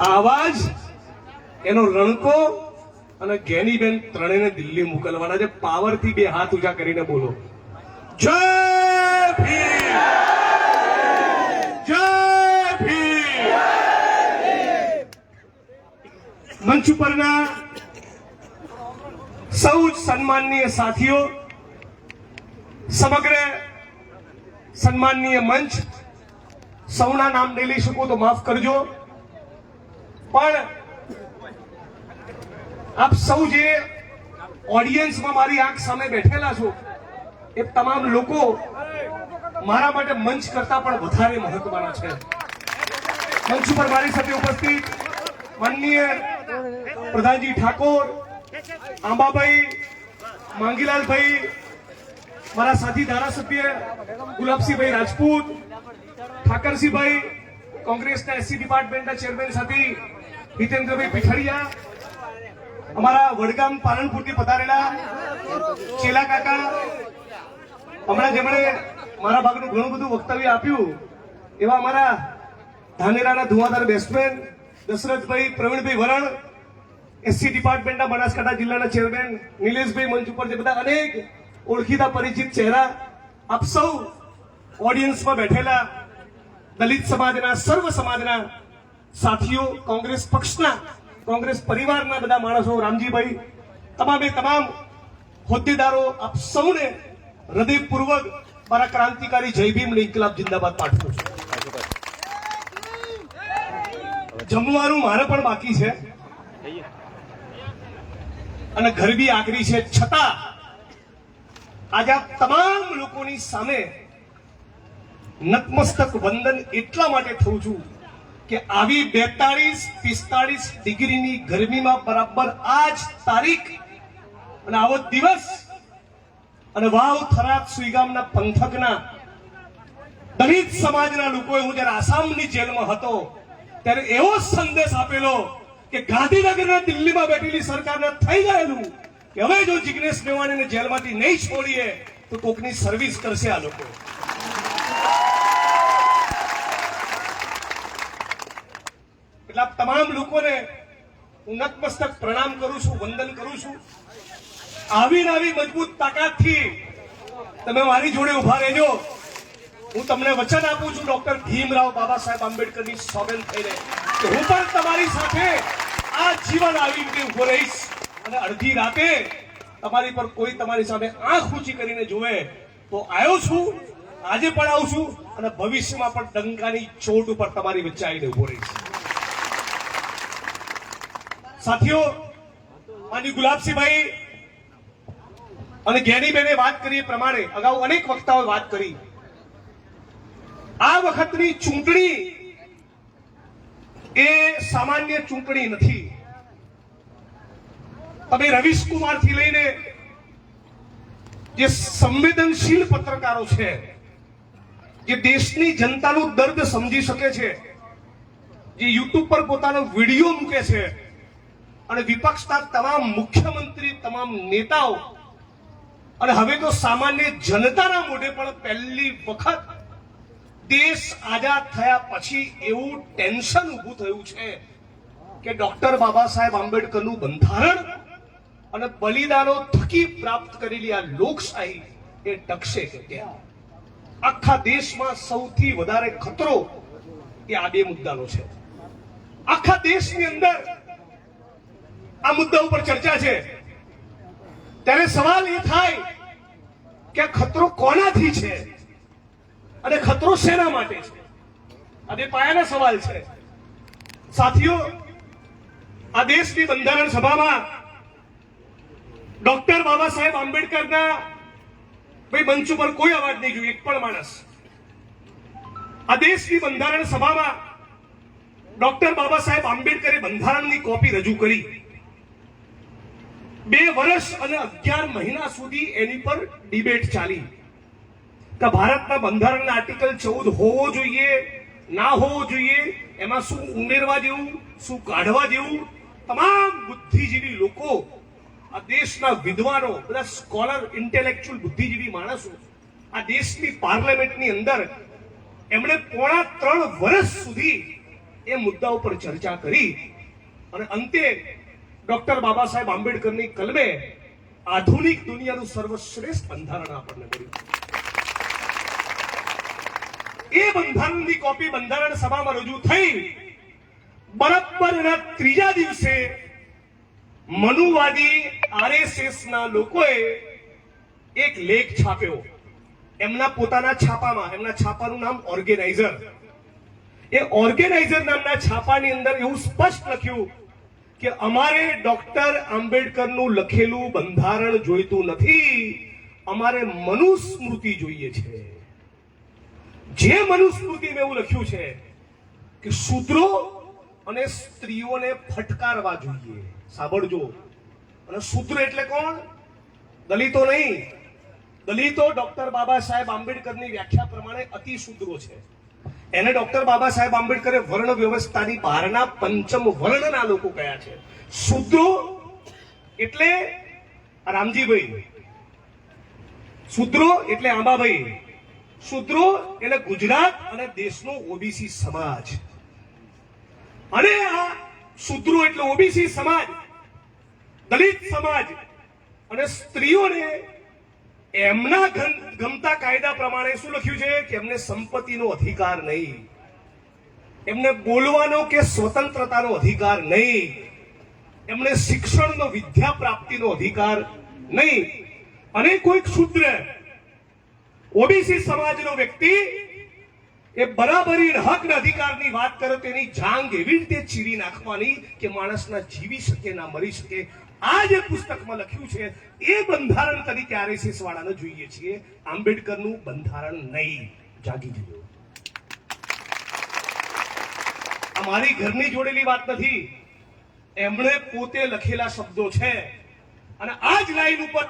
આવાજ એનો રણકો અને ગેનીબેન ત્રણેયને દિલ્હી મોકલવાના છે. પાવર થી બે હાથ ઊંચા કરીને બોલો, જય ભીમ, જય ભીમ. મંચ ઉપરના સૌ સન્માનનીય સાથીઓ, સમગ્ર સન્માનનીય મંચ, સૌના નામ નહીં લઈ શકું તો માફ કરજો, પણ આપ સૌ જે ઓડિયન્સમાં મારી આંખ સામે બેઠેલા છો એ તમામ લોકો મારા માટે મંચ કરતા પણ વધારે મહત્વના છે. મંચ ઉપર મારી સાથે ઉપસ્થિત માનનીય પ્રધાનજી ઠાકોર, આંબાભાઈ, માંગીલાલભાઈ, મારા સાથી ધારાસભ્ય ગુલાબસિંહભાઈ રાજપૂત, ઠાકરસિંહભાઈ, કોંગ્રેસના એસસી ડિપાર્ટમેન્ટના ચેરમેન સાથી હિતેન્દ્રભાઈ પીઠડિયા, અમારા વડગામ પાલનપુરથી પધારેલા ચેલા કાકા, હમણાં જેમણે મારા ભાગનું ઘણું બધું વક્તવ્ય આપ્યું એવા અમારા ધાનેરાના ધુઆધાર બેટ્સમેન દશરથભાઈ, પ્રવીણભાઈ વરણ, એસસી ડિપાર્ટમેન્ટના બનાસકાંઠા જિલ્લાના ચેરમેન નિલેશભાઈ, મંચ ઉપર જે બધા અનેક ઓળખીતા પરિચિત ચહેરા, આપ સૌ ઓડિયન્સમાં બેઠેલા દલિત સમાજના, સર્વ સમાજના સાથીઓ, કોંગ્રેસ પક્ષના, કોંગ્રેસ પરિવારના બધા માણસો, રામજીભાઈ, તમામે તમામ હોદ્દેદારો, આપ સૌને હૃદયપૂર્વક મારા ક્રાંતિકારી જય ભીમ ઇન્કલાબ જિંદાબાદ પાઠવું છું. જમવાનું મારે પણ બાકી છે અને ગરબી આકરી છે, છતાં આજે આ તમામ લોકોની સામે નતમસ્તક વંદન એટલા માટે થઉં છું કે આવી 42-45 ડિગ્રીની ગરમીમાં બરાબર આ જ તારીખ અને આવો દિવસ અને વાવ થરાદ સુઈગામના પંથકના દલિત સમાજના લોકોએ, હું જયારે આસામની જેલમાં હતો ત્યારે એવો સંદેશ આપેલો કે ગાંધીનગરના દિલ્હીમાં બેઠેલી સરકારને થઈ ગયેલું કે હવે જો જિગ્નેશ મેવાણીને જેલમાંથી નહીં છોડીએ તો કોકની સર્વિસ કરશે આ લોકો. એટલે તમામ લોકોને હું નતમસ્તક પ્રણામ કરું છું, વંદન કરું છું. આવી મજબૂત તાકાતથી તમે મારી જોડે ઉભા રહેજો. હું તમને વચન આપું છું ડોક્ટર ભીમરાવ બાબા સાહેબ આંબેડકરની સોગંદ થઈને કે હું પણ તમારી સાથે આ જીવન આવી રીતે ઉભો રહીશ અને અડધી રાતે તમારી પર કોઈ તમારી સામે આંખ ઊંચી કરીને જોવે તો આવ્યો છું, આજે પણ આવું છું અને ભવિષ્યમાં પણ ડંકાની ચોટ ઉપર તમારી વચ્ચે આવીને ઉભો રહીશ. સાથીઓ, માની ગુલાબસિંહભાઈ અને જ્ઞાનીબેને વાત કરી એ પ્રમાણે અગાઉ અનેક વક્તાઓએ વાત કરી. આ વખતની ચૂંટણી એ સામાન્ય ચૂંટણી નથી. તમે રવીશ કુમાર થી લઈને જે સંવેદનશીલ પત્રકારો છે, જે દેશની જનતાનું દર્દ સમજી શકે છે, જે યુટ્યુબ પર પોતાનો વિડીયો મૂકે છે અને વિપક્ષના તમામ મુખ્યમંત્રી, તમામ નેતાઓ અને હવે તો સામાન્ય જનતાના મોઢે પણ પહેલી વખત દેશ આઝાદ થયા પછી એવું ટેન્શન ઊભું થયું છે કે ડોક્ટર બાબા સાહેબ આંબેડકરનું બંધારણ અને બલિદાનો થકી પ્રાપ્ત કરેલી આ લોકશાહી એ ટકશે કે કેમ. આખા દેશમાં સૌથી વધારે ખતરો એ આ બે મુદ્દાનો છે. આખા દેશની અંદર આ મુદ્દા ઉપર ચર્ચા છે ત્યારે સવાલ એ થાય કે ખતરો કોનાથી છે અને ખતરો શેના માટે છે? આ બે પાયાના સવાલ છે. સાથીઓ, આ દેશની બંધારણ સભામાં ડોક્ટર બાબા સાહેબ આંબેડકરના ભાઈ મંચ ઉપર કોઈ અવાજ નહીં જોયું, એક પણ માણસ. આ દેશની બંધારણ સભામાં ડોક્ટર બાબા સાહેબ આંબેડકરે બંધારણની કોપી રજૂ કરી. 2 વર્ષ અને 11 મહિના સુધી એની પર ડિબેટ ચાલી કે ભારતના બંધારણના આર્ટિકલ 14 હોવો જોઈએ, ના હોવો જોઈએ, એમાં શું ઉમેરવા જેવું, શું કાઢવા જેવું. તમામ બુદ્ધિજીવી લોકો, આ દેશના વિદ્વાનો, બધા સ્કોલર, ઇન્ટેલેક્ચ્યુઅલ બુદ્ધિજીવી માણસો આ દેશની પાર્લામેન્ટની અંદર એમણે 3.5 વર્ષ સુધી એ મુદ્દા ઉપર ચર્ચા કરી અને અંતે ડોક્ટર બાબા સાહેબ આંબેડકરની કલમે આધુનિક દુનિયાનું સર્વશ્રેષ્ઠ બંધારણ આપણને મળ્યું. એ બંધારણની કોપી બંધારણ સભામાં રજૂ થઈ. બરાબર એના ત્રીજા દિવસે મનુવાદી RSS ના લોકોએ એક લેખ છાપ્યો એમના પોતાના છાપામાં. એમના છાપાનું નામ ઓર્ગેનાઇઝર. એ ઓર્ગેનાઇઝર નામના છાપાની અંદર એવું સ્પષ્ટ લખ્યું કે અમારે ડોક્ટર આંબેડકરનું લખેલું બંધારણ જોઈતું નથી, અમારે મનુસ્મૃતિ જોઈએ છે. જે મનુસ્મૃતિમાં એવું લખ્યું છે કે શૂદ્રો અને સ્ત્રીઓને ફટકારવા જોઈએ. સાંભળજો. અને શૂદ્ર એટલે કોણ? દલિતો નહીં. દલિતો ડોક્ટર બાબા સાહેબ આંબેડકરની વ્યાખ્યા પ્રમાણે અતિ શૂદ્રો છે. એને ડોક્ટર બાબા સાહેબ આંબેડકરે વર્ણ વ્યવસ્થાની બહારના પંચમ વર્ણના લોકો કયા છે. શૂદ્રો એટલે રામજીભાઈ, શૂદ્રો એટલે આંબાભાઈ, શૂદ્રો એટલે ગુજરાત અને દેશનો ઓબીસી સમાજ. અને આ શૂદ્રો એટલે ઓબીસી સમાજ, દલિત સમાજ અને સ્ત્રીઓને એમના ગમતા કાયદા પ્રમાણે શું લખ્યું છે કે એમને સંપત્તિનો અધિકાર નહીં, એમને બોલવાનો કે સ્વતંત્રતાનો અધિકાર નહીં, એમને શિક્ષણનો વિદ્યા પ્રાપ્તિનો અધિકાર નહીં. અને કોઈક શૂદ્ર ઓબીસી સમાજનો વ્યક્તિ એ બરાબરી હક અધિકારની વાત કરે તો એની જાંગ એવી રીતે ચીરી નાખવાની કે માણસના જીવી શકે ના મરી શકે. આ જે પુસ્તકમાં લખ્યું છે એ બંધારણ તરીકે RSS વાળાને જોઈએ છીએ, આંબેડકરનું બંધારણ નહીં. જાગી જજો. આ મારી ઘરની જોડેલી વાત નથી, એમણે પોતે લખેલા શબ્દો છે. અને આ જ લાઈન ઉપર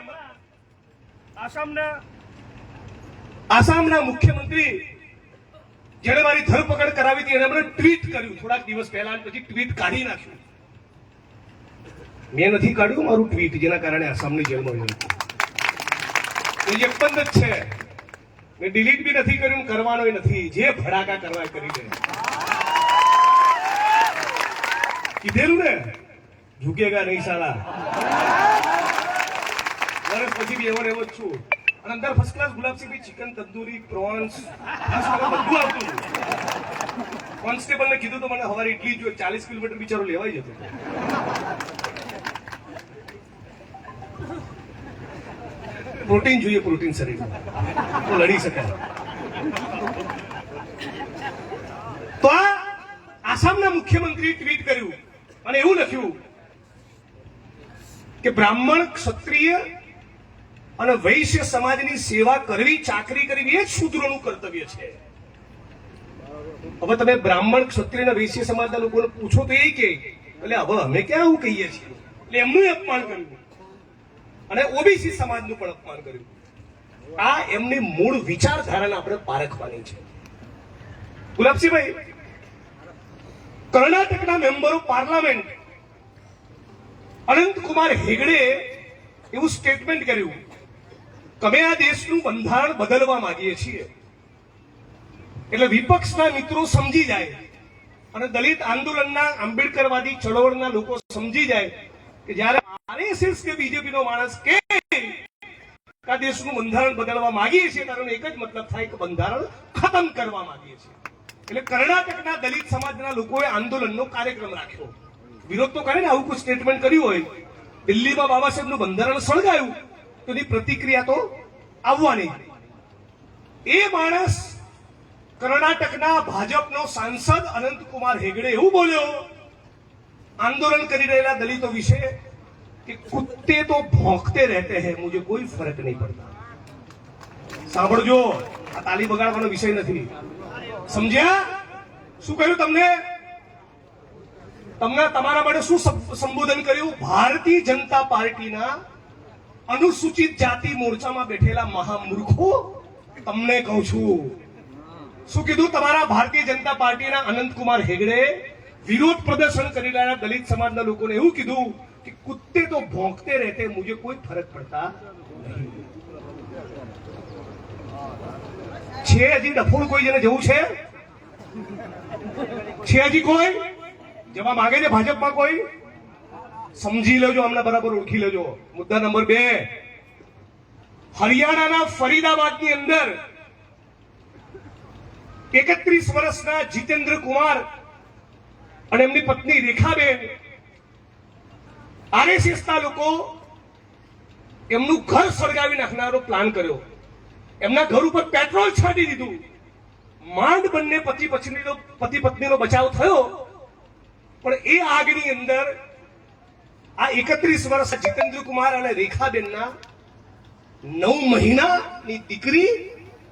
આસામના મુખ્યમંત્રી જેણે મારી ધરપકડ કરાવી હતી એને એમણે ટ્વીટ કર્યું થોડાક દિવસ પહેલા, પછી ટ્વીટ કાઢી નાખ્યું. મેં નથી કાઢ્યું મારું ટ્વીટ, જેના કારણે આસામની જેલમાં ગયો. એ એક બંધ જ છે. મેં ડિલીટ બી નથી કર્યું, કરવાનો નથી. જે ભડાકા કરવા કરી દે. કીધેલું ને, ઝૂકેગા નહીં સાલા. વર્ષ પછી બી એવો એવો જ છું. અને અંદર first class Gulabsingh chicken tandoori prawns બધું આવતું. કોન્સ્ટેબલને કીધું તો મને સવારે ઇડલી જો 40 કિલોમીટર બિચારો લેવાઈ જતો. પ્રોટીન જોઈએ, પ્રોટીન શરીરમાં તો લડી શકાય. તો આ આસામના મુખ્યમંત્રીએ ટ્વીટ કર્યું અને એવું લખ્યું કે બ્રાહ્મણ, ક્ષત્રિય અને વૈશ્ય સમાજની સેવા કરવી, ચાકરી કરવી એ જ શૂદ્રોનું કર્તવ્ય છે. હવે તમે બ્રાહ્મણ, ક્ષત્રિય અને વૈશ્ય સમાજના લોકોને પૂછો તો એ કે એટલે હવે અમે ક્યાં આવું કહીએ છીએ. એટલે એમનું અપમાન કર્યું અને ઓબીસી સમાજનું પણ અપમાન કર્યું. આ એમની મૂળ વિચારધારાને આપણે પારખવાની છે. ગુલાબસિંહભાઈ, કર્ણાટકના member of parliament Anantkumar Hegde એવું સ્ટેટમેન્ટ કર્યું કે અમે આ દેશનું બંધારણ બદલવા માંગીએ છીએ. એટલે વિપક્ષના મિત્રો સમજી જાય અને દલિત આંદોલનના, આંબેડકરવાદી ચળવળના લોકો સમજી જાય કે જયારે RSS કે બીજેપી નો માણસ કે આ દેશનું બંધારણ બદલવા માંગીએ છીએ ત્યારે એક જ મતલબ થાય કે બંધારણ ખતમ કરવા માંગીએ છીએ. એટલે કર્ણાટકના દલિત સમાજના લોકોએ આંદોલનનો કાર્યક્રમ રાખ્યો. વિરોધ તો કરે ને, આવું કોઈ સ્ટેટમેન્ટ કર્યું હોય. દિલ્હીમાં બાબા સાહેબનું બંધારણ સળગાયું તો એની પ્રતિક્રિયા તો આવવાની. એ માણસ કર્ણાટકના ભાજપનો સાંસદ અનંતકુમાર હેગડે એવું બોલ્યો आंदोलन कर रहेला दलितों विषय कि कुत्ते तो भौंकते रहते हैं, मुझे कोई फर्क नहीं पड़ता. સાંભળજો, આ તાલી બગાડવાનો વિષય નથી. સમજ્યા શું કહ્યું તમને? તમને તમારા માટે શું સંબોધન કર્યું? ભારતીય જનતા પાર્ટીના અનુસૂચિત જાતિ મોરચામાં બેઠેલા મહામૂર્ખો, તમને કહું છું. શું કીધું? તમારા ભારતીય જનતા પાર્ટીના અનંતકુમાર હેગડે વિરોધ પ્રદર્શન કરી રહેલા દલિત સમાજના લોકોને એવું કીધું કે કુત્તે તો ભોંકતે રહેતે, મુझे कोई फर्क पड़ता नहीं. છે હજી ડફોળ કોઈ જેને જવું છે? છે હજી કોઈ જવા માંગે છે ભાજપમાં કોઈ? સમજી લેજો, અમને બરાબર ઓળખી લેજો. મુદ્દા નંબર 2, હરિયાણાના ફરીદાબાદની અંદર 31 વર્ષના જીતેન્દ્ર કુમાર અને એમની પત્ની રેખાબેન, આરએસએસ ના લોકો એમનું ઘર સળગાવી નાખનારો પ્લાન કર્યો. એમના ઘર ઉપર પેટ્રોલ છાંટી દીધું. માંડ બંને પતિ પત્નીનો બચાવ થયો, પણ એ આગની અંદર આ 31 વર્ષ જીતેન્દ્ર કુમાર અને રેખાબેનના 9 મહિનાની દીકરી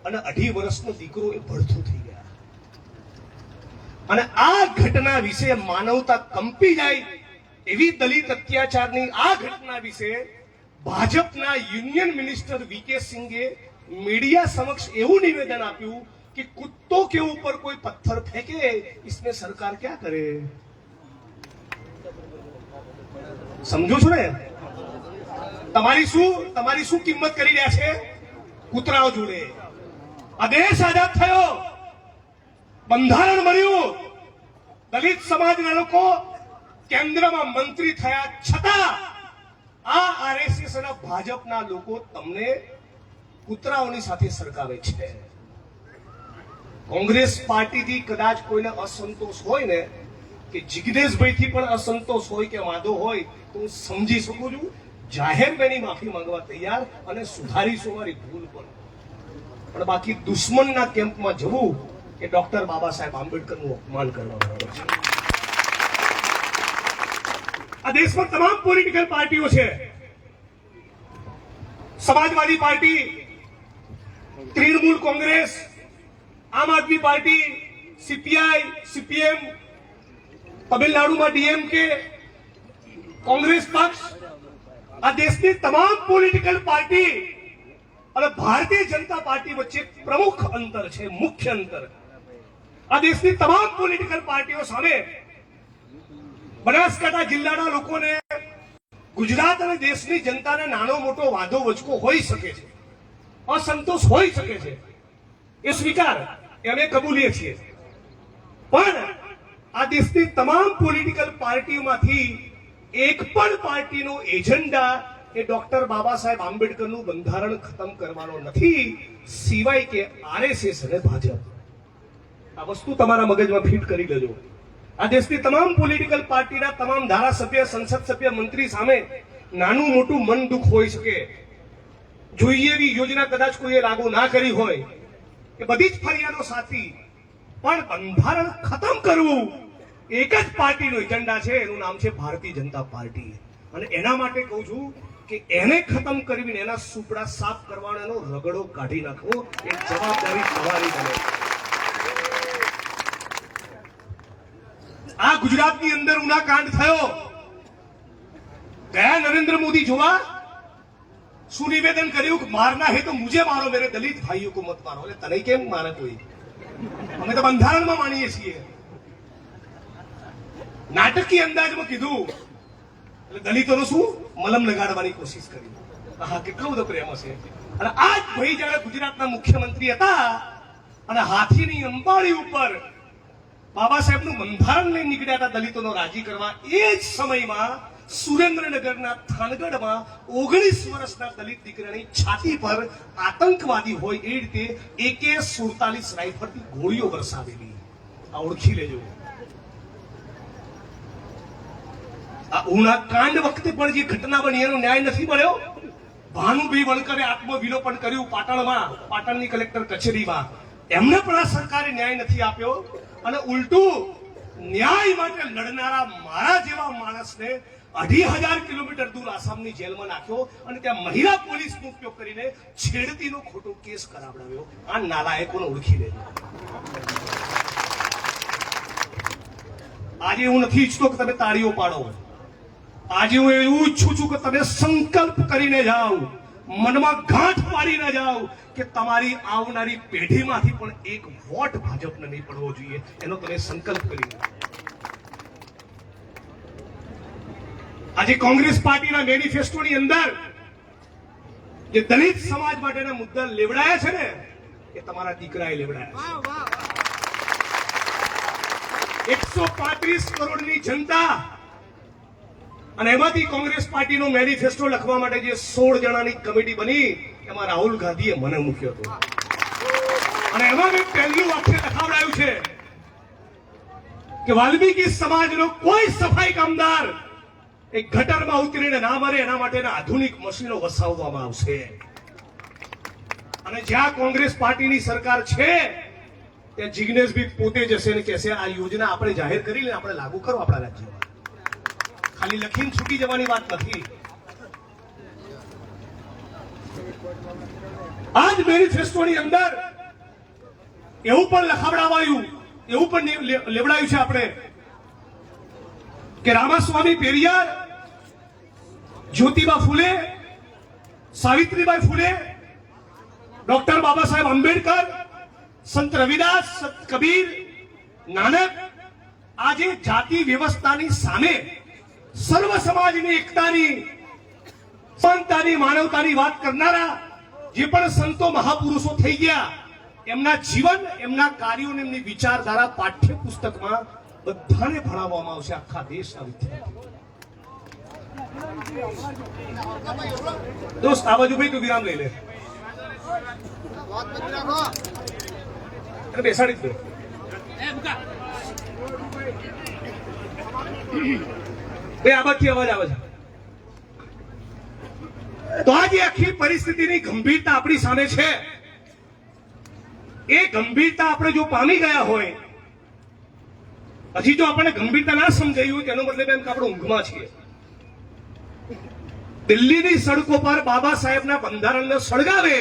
અને 2.5 વર્ષનો દીકરો એ ભડથું થઈ ગયા. અને આ ઘટના વિશે માનવતા કંપી જાય એવી દલિત અત્યાચારની આ ઘટના વિશે ભાજપના યુનિયન મિનિસ્ટર વીકે સિંઘે મીડિયા સમક્ષ એવું નિવેદન આપ્યું कि कुत्तों के ऊपर कोई पत्थर फेंके इसमें सरकार क्या करे? समझो છો ને? તમારી શું કિંમત કરી રહ્યા છે કૂતરાઓ જોડે? આ દેશ આઝાદ થયો, બંધારણ બન્યું, દલિત સમાજના લોકો કેન્દ્રમાં મંત્રી થયા છતાં આ આરએસએસ અને ભાજપના લોકો તમને કૂતરાઓની સાથે સરખાવે છે. કોંગ્રેસ પાર્ટીથી કદાચ કોઈને અસંતોષ હોય ને, કે જિગ્નેશભાઈથી પણ અસંતોષ હોય કે વાંધો હોય, તો હું સમજી શકું છું. જાહેર મેની માફી માંગવા તૈયાર અને સુધારીશું મારી ભૂલ પણ બાકી દુશ્મનના કેમ્પમાં જવું એ ડોક્ટર બાબા સાહેબ આંબેડકરનું અપમાન કરવા બરાબર છે. આ દેશમાં તમામ પોલિટિકલ પાર્ટીઓ છે. સમાજવાદી પાર્ટી, તૃણમૂલ કોંગ્રેસ, આમ આદમી પાર્ટી, સીપીઆઈ, સીપીએમ, તમિલનાડુમાં ડીએમકે, કોંગ્રેસ પક્ષ, આ દેશની તમામ પોલિટિકલ પાર્ટી અને ભારતીય જનતા પાર્ટી વચ્ચે પ્રમુખ અંતર છે, મુખ્ય અંતર. આ દેશની તમામ પોલિટિકલ પાર્ટીઓ સામે બનાસકાંઠા જિલ્લાના લોકોને, ગુજરાત અને દેશની જનતાને નાનો મોટો વાંધો વચકો હોઈ શકે છે, અસંતોષ હોઈ શકે છે, એ સ્વીકાર અમે કબૂલીએ છીએ. પણ આ દેશની તમામ પોલિટિકલ પાર્ટીઓમાંથી એક પણ પાર્ટીનો એજન્ડા એ ડોક્ટર બાબા સાહેબ આંબેડકરનું બંધારણ ખતમ કરવાનો નથી, સિવાય કે આરએસએસ અને ભાજપ. આ વસ્તુ તમારા મગજમાં ફિટ કરી લેજો. આ દેશની તમામ પોલિટિકલ પાર્ટીના તમામ ધારાસભ્ય, સંસદ સભ્ય, મંત્રી સામે નાનું મોટું મન દુઃખ હોઈ શકે. જોઈએ એવી યોજના કદાચ કોઈએ લાગુ ના કરી હોય, એ બધી જ ફરિયાદો સાચી, પણ બંધારણ ખતમ કરવું એક જ પાર્ટીનો એજન્ડા છે, એનું નામ છે ભારતીય જનતા પાર્ટી. અને એના માટે કહું છું કે એને ખતમ કરીને એના સુપડા સાફ કરવાનો, એનો રગડો કાઢી નાખવો એ જવાબદારી તમારી બને. આ ગુજરાતની અંદર ઉના કાંડ થયો, ગયા નરેન્દ્ર મોદી જોવા શું નિવેદન કર્યું કે મારના હે તો મુझे મારો, મેરે દલિત ભાઈઓ કો મત મારો. એટલે તને કેમ મારે કોઈ? અમે તો બંધારણમાં માનીએ છીએ. નાટકીય અંદાજમાં કીધું એટલે દલિતોનો શું મલમ લગાડવાની કોશિશ કરી. હા, કેટલો બધો પ્રેમ હશે. અને આ જ ભાઈ જયારે ગુજરાતના મુખ્યમંત્રી હતા અને હાથીની અંબાડી ઉપર બાબા સાહેબનું બંધારણ લઈને નીકળ્યા હતા દલિતોનો રાજી કરવા, એ જ સમયમાં સુરેન્દ્રનગરના થાનગઢમાં 19 વર્ષના દલિત દીકરાની છાતી પર આતંકવાદી હોય એ રીતે AK-47 રાઇફલથી ગોળીઓ વરસાવેલી. આ ઓળખી લેજો. આ ઉના કાંડ વખતે પણ જે ઘટના બની એનો ન્યાય નથી મળ્યો. ભાનુભાઈ વણકરે આત્મવિલોપન કર્યું પાટણમાં, પાટણની કલેક્ટર કચેરીમાં. એમને પણ આ સરકારે ન્યાય નથી આપ્યો. અને ઉલટું ન્યાય માટે લડનારા મારા જેવા માણસને 2500 કિલોમીટર દૂર આસામની જેલમાં નાખ્યો અને ત્યાં મહિલા પોલીસનો ઉપયોગ કરીને છેડતીનો ખોટો કેસ કરાવડાવ્યો. આ નાલાયકોને ઓળખી લેજો. આજે હું નથી ઈચ્છતો કે તમે તાળીઓ પાડો. આજે હું એવું ઈચ્છું છું કે તમે સંકલ્પ કરીને જાઓ, મનમાં ગાંઠ પાડીને જાઓ કે તમારી આવનારી પેઢીમાંથી પણ એક વોટ ભાજપને નહીં પડવો જોઈએ, એનો તમે સંકલ્પ કરી. આજે કોંગ્રેસ પાર્ટીના મેનિફેસ્ટોની અંદર જે દલિત સમાજ માટેના મુદ્દા લેવડાયા છે ને, એ તમારા દીકરાએ લેવડાયા છે. 135 કરોડની જનતા અને એમાંથી કોંગ્રેસ પાર્ટીનો મેનિફેસ્ટો લખવા માટે જે 16 જણાની કમિટી બની એમાં રાહુલ ગાંધીએ મને મૂક્યો હતો અને એમાં મેં પહેલું વાક્ય લખાવડાયું છે કે વાલ્મીકી સમાજનો કોઈ સફાઈ કામદાર એક ગટરમાં ઉતરીને ના મરે એના માટેના આધુનિક મશીનો વસાવવામાં આવશે અને જ્યાં કોંગ્રેસ પાર્ટીની સરકાર છે ત્યાં જિગ્નેશભાઈ પોતે જશે અને કહેશે આ યોજના આપણે જાહેર કરી લઈને આપણે લાગુ કરો આપણા રાજ્યમાં ખાલી લખીને છૂટી જવાની વાત નથી આજ મેનિફેસ્ટોની અંદર એવું પણ લખાવડાવાયું એવું પણ લેવડાયું છે આપણે કે રામાસ્વામી પેરિયાર જ્યોતિબા ફૂલે સાવિત્રીબાઈ ફૂલે ડોક્ટર બાબા સાહેબ આંબેડકર સંત રવિદાસ સંત કબીર નાનક આજે જાતિ વ્યવસ્થાની સામે સર્વ સમાજની એકતાની સમાનતાની માનવતાની વાત કરનારા જે પણ સંતો મહાપુરુષો થઈ ગયા એમના જીવન એમના કાર્યો અને એમની વિચારધારા પાઠ્યપુસ્તકમાં બધાને ભણાવવામાં આવશે આખા દેશના વિદ્યાર્થીઓ દોસ્ત આ બાજુ ભાઈ તું વિરામ લઈ લે બેસાડી દે આ બાજુથી અવાજ આવે છે તો આ જે આખી પરિસ્થિતિની ગંભીરતા આપણી સામે છે એ ગંભીરતા આપણે જો પામી ગયા હોય હજી જો આપણે ગંભીરતા ના સમજાઈ હોય તેનો મતલબ એમ કે આપણે ઊંઘમાં છીએ દિલ્હીની સડકો પર બાબા સાહેબના બંધારણને સળગાવે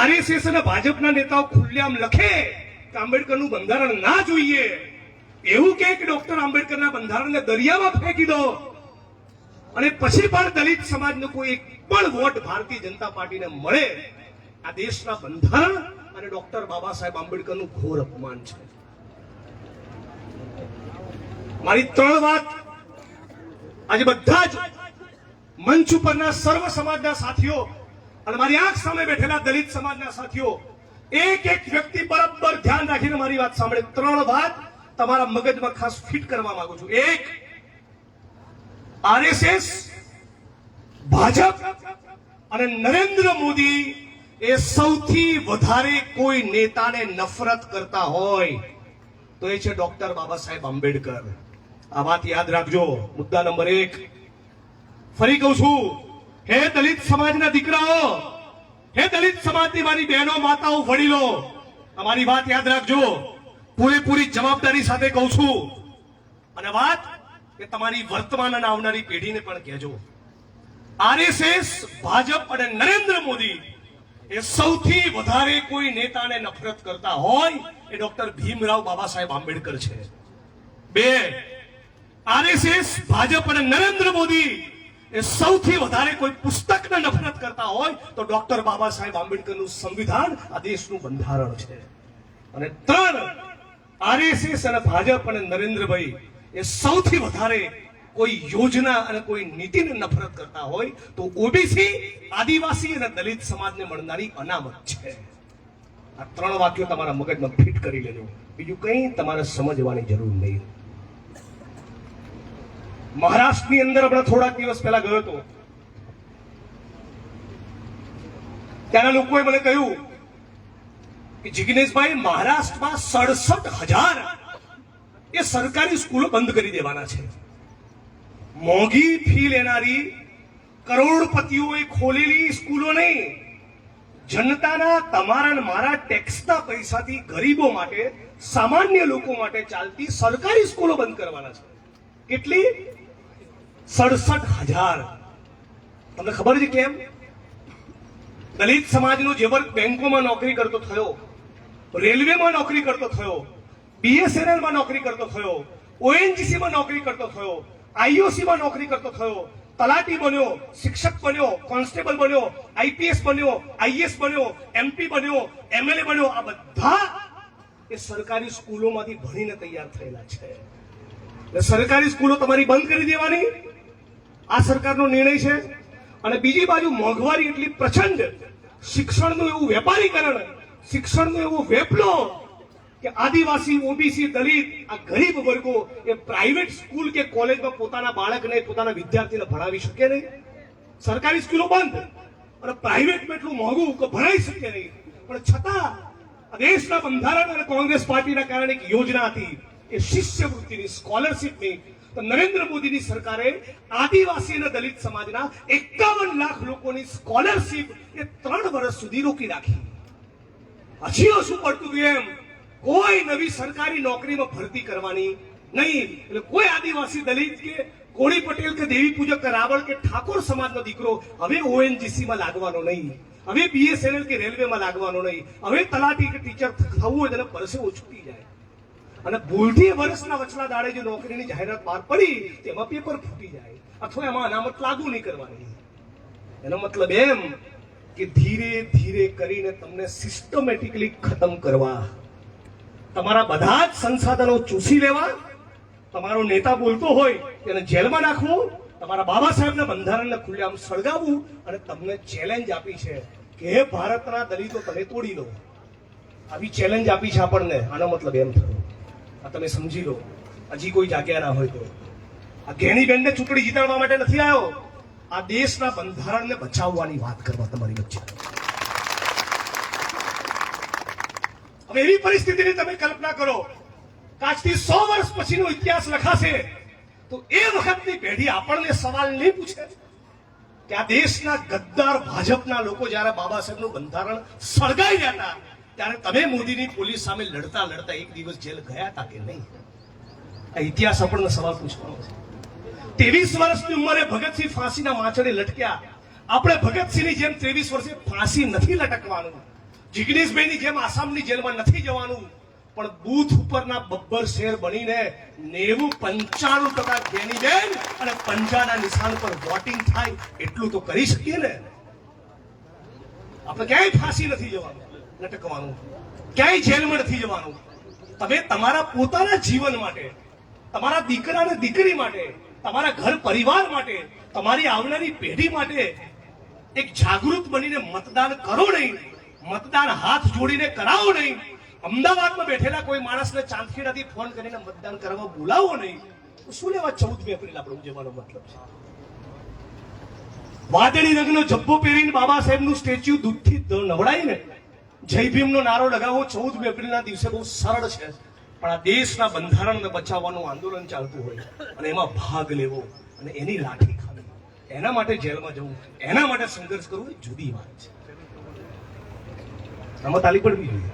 આરએસએસ અને ભાજપના નેતાઓ ખુલ્લેઆમ લખે કે આંબેડકરનું બંધારણ ના જોઈએ એવું કે ડોક્ટર આંબેડકરના બંધારણને દરિયામાં ફેંકી દો અને પછી પણ દલિત સમાજનો કોઈ એક પણ વોટ ભારતીય જનતા પાર્ટીને મળે આ દેશના બંધારણ અને ડોક્ટર બાબા સાહેબ આંબેડકરનું ઘોર અપમાન છે મારી 3 વાત આજે બધા જ મંચ ઉપરના સર્વ સમાજના સાથીઓ અને મારી આંખ સામે બેઠેલા દલિત સમાજના સાથીઓ એક એક વ્યક્તિ બરાબર ધ્યાન રાખીને મારી વાત સાંભળે 3 વાત તમારા મગજમાં ખાસ ફિટ કરવા માંગુ છું એક આરએસએસ ભાજપ અને નરેન્દ્ર મોદી એ સૌથી વધારે કોઈ નેતાને નફરત કરતા હોય તો એ છે ડોક્ટર બાબા સાહેબ આંબેડકર આ વાત યાદ રાખજો મુદ્દા નંબર 1 ફરી કહું છું હે દલિત સમાજના દીકરાઓ હે દલિત સમાજની મારી બહેનો માતાઓ વડીલો અમારી વાત યાદ રાખજો પૂરેપૂરી જવાબદારી સાથે કહું છું અને વાત કે તમારી વર્તમાન અને આવનારી પેઢીને પણ કહેજો આરએસએસ ભાજપ અને નરેન્દ્ર મોદી એ સૌથી વધારે કોઈ નેતાને નફરત કરતા હોય એ ડોક્ટર ભીમરાવ બાબા સાહેબ આંબેડકર છે 2 આરએસએસ ભાજપ અને નરેન્દ્ર મોદી એ સૌથી વધારે કોઈ પુસ્તકને નફરત કરતા હોય તો ડોક્ટર બાબા સાહેબ આંબેડકરનું સંવિધાન આ દેશનું બંધારણ છે અને 3 આરએસએસ અને ભાજપ અને નરેન્દ્રભાઈ એ સૌથી વધારે કોઈ યોજના અને કોઈ નીતિને નફરત કરતા હોય તો ઓબીસી આદિવાસી અને દલિત સમાજને મળનારી અનામત છે આ 3 વાક્યો તમારા મગજમાં ફિટ કરી લેજો બીજું કંઈ તમારે સમજવાની જરૂર નહીં મહારાષ્ટ્રની અંદર હમણાં થોડાક દિવસ પહેલા ગયો હતો ત્યાંના લોકોએ મને કહ્યું કે જિગ્નેશભાઈ મહારાષ્ટ્રમાં 67,000 એ સરકારી સ્કૂલો બંધ કરી દેવાના છે મોંઘી ફી લેનારી કરોડપતિઓએ ખોલેલી સ્કૂલો નહીં જનતાના તમારા અને મારા ટેક્સના પૈસાથી ગરીબો માટે સામાન્ય લોકો માટે ચાલતી સરકારી સ્કૂલો બંધ કરવાના છે કેટલી 67,000 તમને ખબર છે કેમ દલિત સમાજનો જે વર્ગ બેંકોમાં નોકરી કરતો થયો રેલવેમાં નોકરી કરતો થયો બીએસએનએલમાં નોકરી કરતો થયો ઓએનજીસીમાં નોકરી કરતો થયો આઈઓસીમાં નોકરી કરતો થયો તલાટી બન્યો શિક્ષક બન્યો કોન્સ્ટેબલ બન્યો આઈપીએસ બન્યો આઈએસ બન્યો એમપી બન્યો એમએલએ બન્યો આ બધા એ સરકારી સ્કૂલોમાંથી ભણીને તૈયાર થયેલા છે સરકારી સ્કૂલો તમારી બંધ કરી દેવાની આ સરકારનો નિર્ણય છે અને બીજી બાજુ મોંઘવારી એટલી પ્રચંડ શિક્ષણનું એવું વેપારીકરણ શિક્ષણનો એવો વેપલો કે આદિવાસી, ઓબીસી, દલિત, આ ગરીબ વર્ગો એ પ્રાઇવેટ સ્કૂલ કે કોલેજમાં પોતાના બાળકને, પોતાના વિદ્યાર્થીને ભણાવી શકે નહીં. સરકારી સ્કૂલો બંધ અને પ્રાઇવેટમાં એટલું મોંઘું કે ભણાઈ શકે નહીં. પણ છતાં દેશના બંધારણ અને કોંગ્રેસ પાર્ટીના કારણે એક યોજના હતી, એ શિષ્યવૃત્તિની, સ્કોલરશીપની. તો નરેન્દ્ર મોદીની સરકારે આદિવાસી અને દલિત સમાજના 51 લાખ લોકોની સ્કોલરશીપ એ 3 વર્ષ સુધી રોકી રાખી. હજી શું પડતું હતું એમ, કોઈ નવી સરકારી નોકરીમાં ભરતી કરવાની નહીં. એટલે કોઈ આદિવાસી, દલિત કે કોળી પટેલ કે દેવી પૂજક કે રાવળ કે ઠાકોર સમાજનો દીકરો હવે ઓએનજીસીમાં લાગવાનો નહીં, હવે બીએસએનએલ કે રેલવેમાં લાગવાનો નહીં, હવે તલાટી કે ટીચર થવું હોય તેને પરસેવો છૂટી જાય. અને ભૂલથી વર્ષના વચલા દાડે જો નોકરીની જાહેરાત બહાર પડી તેમાં પેપર ફૂટી જાય અથવા એમાં અનામત લાગુ નહીં કરવાની. એનો મતલબ એમ કે ધીરે ધીરે કરીને તમને સિસ્ટમેટિકલી ખતમ કરવા, તમારા બધા જ સંસાધનો ચૂસી લેવા, તમારો નેતા બોલતો હોય તેને જેલમાં નાખવો, તમારા બાબા સાહેબના બંધારણને ખુલ્લેઆમ સળગાવવું અને તમને ચેલેન્જ આપી છે કે હે ભારતના દલિતો તમે તોડી લો. આવી ચેલેન્જ આપી છે આપણને. આનો મતલબ એમ થયો, આ તમે સમજી લો. હજી કોઈ જાગ્યા ના હોય તો આ ગેનીબેનને ચૂંટણી જીતાડવા માટે નથી આવ્યો, આ દેશના બંધારણને બચાવવાની વાત કરવા તમારી વચ્ચે. હવે એવી પરિસ્થિતિની તમે કલ્પના કરો કે આજથી 100 વર્ષ પછીનો ઇતિહાસ લખાશે તો એ વખતની પેઢી આપણને સવાલ નહીં પૂછે કે આ દેશના ગદ્દાર ભાજપના લોકો જ્યારે બાબા સાહેબનું બંધારણ સળગાઈ રહ્યા હતા ત્યારે તમે મોદીની પોલીસ સામે લડતા લડતા એક દિવસ જેલ ગયા હતા કે નહીં? આ ઇતિહાસ આપણને સવાલ પૂછવાનો છે. 23 વર્ષની ઉંમરે ભગતસિંહ ફાંસીના માછડે લટક્યા. આપણે ભગતસિંહની જેમ 23 વર્ષે ફાંસી નથી લટકવાનું, જિગ્નેશભાઈની જેમ આસામની જેલમાં નથી જવાનું, પણ બૂથ ઉપરના બબ્બર શેર બનીને 90-95% ગેનીબેન અને પંજાના નિશાન પર વોટિંગ થાય એટલું તો કરી શકીએ ને. આપણે ક્યાંય ફાંસી નથી જવાનું, લટકવાનું, ક્યાંય જેલમાં નથી જવાનું. તમે તમારા પોતાના જીવન માટે, તમારા દીકરા અને દીકરી માટે, તમારા ઘર પરિવાર માટે, તમારી આવનારી પેઢી માટે એક જાગૃત બનીને મતદાન કરો નહીં, મતદાન હાથ જોડીને કરાવો નહીં. અમદાવાદમાં બેઠેલા કોઈ માણસને ચાંદખેડાથી ફોન કરીને મતદાન કરવા બોલાવો નહીં. શું લેવા 14 એપ્રિલ આપણે ઉજવવાનો મતલબ છે? વાદળી રંગનો જબ્બો પહેરીને બાબા સાહેબનું સ્ટેચ્યુ દૂધથી નવડાવીને જય ભીમનો નારો લગાવવો 14 એપ્રિલના દિવસે બહુ સરળ છે, પણ આ દેશના બંધારણને બચાવવાનું આંદોલન ચાલતું હોય અને એમાં ભાગ લેવો અને એની લાઠી ખાવી, એના માટે જેલમાં જવું, એના માટે સંઘર્ષ કરવું એ જુદી વાત છે. આમાં તાલી પડવી જોઈએ.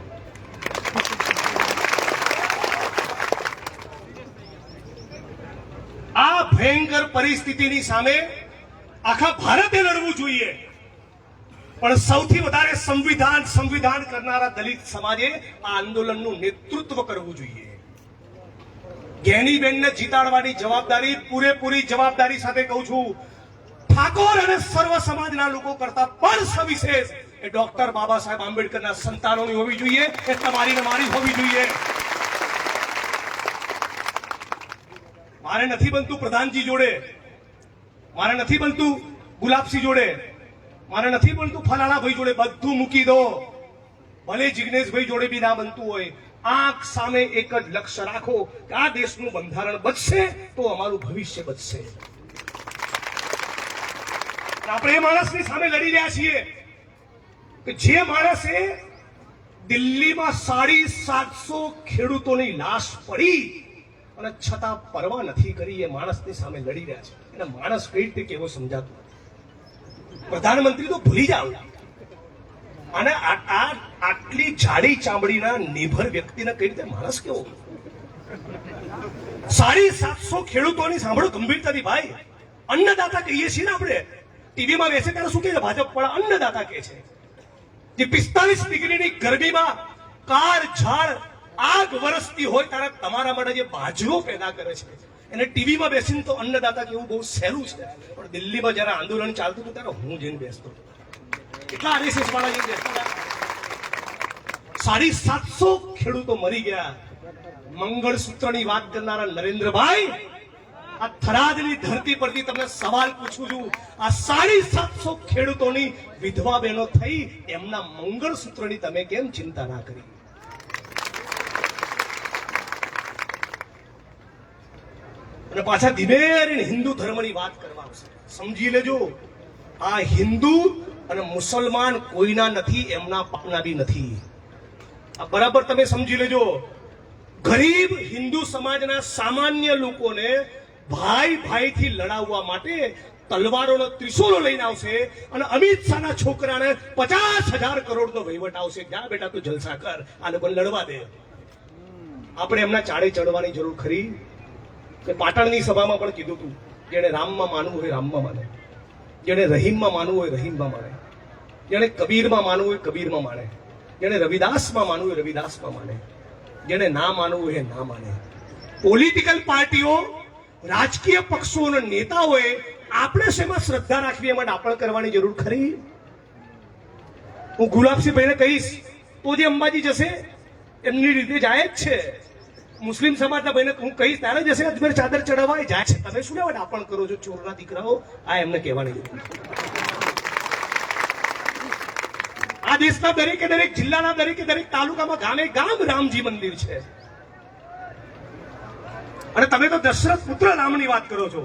આ ભયંકર પરિસ્થિતિની સામે આખા ભારતે લડવું જોઈએ, પણ સૌથી વધારે સંવિધાન કરનારા દલિત સમાજે આ આંદોલનનું નેતૃત્વ કરવું જોઈએ. ગેનીબેનને જીતાડવાની જવાબદારી પૂરેપૂરી જવાબદારી સાથે કહું છું, ઠાકોર અને સર્વ સમાજના લોકો કરતા પણ સવિશેષ એ ડોક્ટર બાબા સાહેબ આંબેડકરના સંતાનોની હોવી જોઈએ, એ તમારી ને મારી હોવી જોઈએ. મારે નથી બનતું પ્રધાનજી જોડે, મારે નથી બનતું ગુલાબસિંહ જોડે, મારે નથી બનતું ફલાણાભાઈ જોડે, બધું મૂકી દો. ભલે જિગ્નેશભાઈ જોડે બી ના બનતું હોય, આંખ સામે એક જ લક્ષ્ય રાખો કે આ દેશનું બંધારણ બચશે તો અમારું ભવિષ્ય બચશે. આપણે એ માણસની સામે લડી રહ્યા છીએ કે જે માણસે દિલ્હીમાં 750 ખેડૂતોની લાશ પડી અને છતાં પરવા નથી કરી, એ માણસની સામે લડી રહ્યા છે. એને માણસ કઈ રીતે કેવો સમજાતું? પ્રધાનમંત્રી તો ભૂલી જાવ, અને આટલી જાડી ચામડીના નિભર વ્યક્તિને કઈ રીતે માણસ કેવો? 750 ખેડૂતોની સાંભળો ગંભીરતાથી ભાઈ. અન્નદાતા કહીએ છીએ ને આપણે, ટીવીમાં બેસે ત્યારે શું કહે છે ભાજપ પણ અન્નદાતા કહે છે. જે 45 ડિગ્રીની ગરમીમાં કાર ઝાડ આગ વરસતી હોય ત્યારે તમારા માટે જે બાજરો પેદા કરે છે એને ટીવીમાં બેસીને તો અન્નદાતા કેવું બહુ સહેલું છે, પણ દિલ્હીમાં જયારે આંદોલન ચાલતું હતું ત્યારે હું જઈને બેસતો હતો. એટલા આરએસએસ વાળા જઈને બેસતા. 750 ખેડૂતો મરી ગયા. મંગળસૂત્રની વાત કરનારા નરેન્દ્રભાઈ, આ થરાદની ધરતી પરથી તમને સવાલ પૂછું છું, આ 750 ખેડૂતોની વિધવા બહેનો થઈ, એમના મંગળસૂત્રની તમે કેમ ચિંતા ના કરી? અને પાછા ધીમે હિન્દુ ધર્મની વાત કરવા આવશે. સમજી લેજો, આ હિન્દુ અને મુસલમાન કોઈના નથી, એમના પાપના બી નથી. આ બરાબર તમે સમજી લેજો. ગરીબ હિન્દુ સમાજના સામાન્ય લોકોને ભાઈ ભાઈથી લડાવવા માટે તલવારોનો ત્રિશૂલો લઈને આવશે અને અમિત શાહના છોકરાને 50,000 કરોડનો વહીવટ આવશે. જા બેટા તું જલસા કર, આ લોકોને લડવા દે. આપણે એમના ચાળે ચડવાની જરૂર ખરી? કે પાટણની સભામાં પણ કીધું હતું, જેને રામમાં માનવું હોય રામમાં માને, જેને રહીમમાં માનવું હોય રહીમમાં માને, જેને કબીરમાં માનવું હોય કબીરમાં માને, જેને રવિદાસમાં માનવું હોય રવિદાસમાં માને, જેને ના માનવું હોય ના માને. પોલિટિકલ પાર્ટીઓ, રાજકીય પક્ષોના નેતાઓએ આપણે શેમાં શ્રદ્ધા રાખવી, એમાં ડાપણ કરવાની જરૂર ખરી? હું ગુલાબસિંહ ભાઈને કહીશ તો જે અંબાજી જશે એમની રીતે જાય જ છે. મુસ્લિમ સમાજના ભાઈને હું કહીશ ત્યારે જશે અજમેર ચાદર ચડાવવા જાય છે. તમે શું લેવા ડાપણ કરો છો ચોરના દીકરાઓ? આ એમને કહેવાની જરૂર. આ દેશના દરેકે દરેક જિલ્લાના દરેકે દરેક તાલુકામાં ગામે ગામ રામજી મંદિર છે. અને તમે તો દશરથ પુત્ર રામની વાત કરો છો.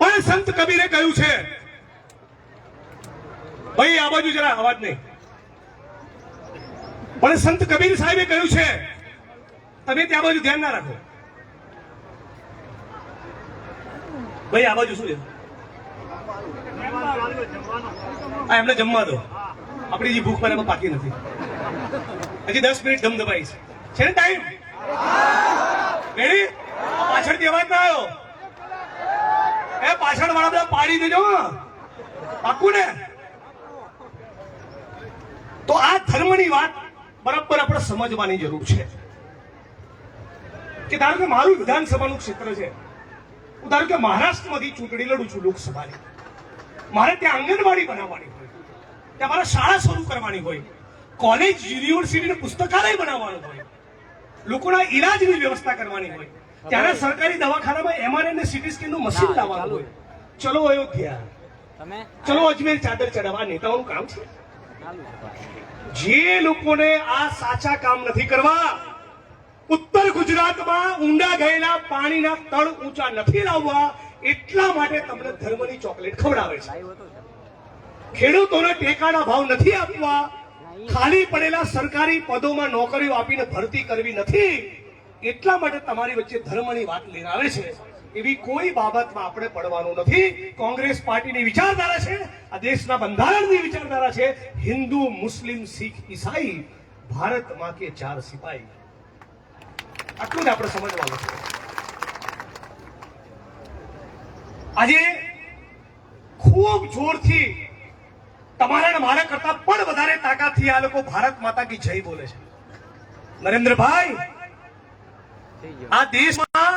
પણ સંત કબીરે કહ્યું છે, ભાઈ આ બાજુ જરા અવાજ નહીં, પણ સંત કબીર સાહેબે કહ્યું છે, તમે ત્યાં બાજુ ધ્યાન ના રાખો. ભાઈ આ બાજુ શું છે? એમને જમવા દો. આપણી જે ભૂખ પર એમાં પાકી નથી. હજી 10 મિનિટ ધમધમાઈશ છે ને ટાઈમ? રેડી? પાછળથી અવાજ ના આવ્યો. એ પાછળ વાળા બધા પાડી દેજો, પાકું ને? તો આ ધર્મની વાત બરાબર આપણે સમજવાની જરૂર છે. કે ધારો કે મારું વિધાનસભાનું ક્ષેત્ર છે, હું ધારો કે મહારાષ્ટ્રમાંથી ચૂંટણી લડું છું લોકસભાની. મારે ત્યાં આંગણવાડી બનાવવાની હોય, ત્યાં મારે શાળા શરૂ કરવાની હોય, કોલેજ યુનિવર્સિટી પુસ્તકાલય બનાવવાનું હોય, લોકોના ઈલાજની વ્યવસ્થા કરવાની હોય, ત્યારે સરકારી દવાખાનામાં એમઆરઆઈ અને સીટી સ્કેનનું મશીન લાવવાનું હોય. ચલો અયોધ્યા, ચલો અજમેર ચાદર ચડાવવા નેતાઓનું કામ છે. જે લોકોને આ સાચા કામ નથી કરવા, ઉત્તર ગુજરાતમાં ઊંડા ગયેલા પાણીના તળ ઊંચા નથી લાવવા, એટલા માટે તમને ધર્મની ચોકલેટ ખવડાવે છે. ખેડૂતોને ટેકાના ભાવ નથી આપવા, ખાલી પડેલા સરકારી પદોમાં નોકરીઓ આપીને ભરતી કરવી નથી, એટલા માટે તમારી વચ્ચે ધર્મની વાત લઈને આવે છે. એવી કોઈ બાબતમાં આપણે પડવાનું નથી. કોંગ્રેસ પાર્ટીની વિચારધારા છે, આ દેશના બંધારણની વિચારધારા છે, હિન્દુ મુસ્લિમ શીખ ઈસાઈ ભારત માં કે 4 સિપાહી. આટલું જ આપણે સમજવાનું છે. આજે ખૂબ જોરથી તમારા ને મારા કરતા પણ વધારે તાકાતથી આ લોકો ભારત માતા કી જય બોલે છે. નરેન્દ્રભાઈ, આ દેશમાં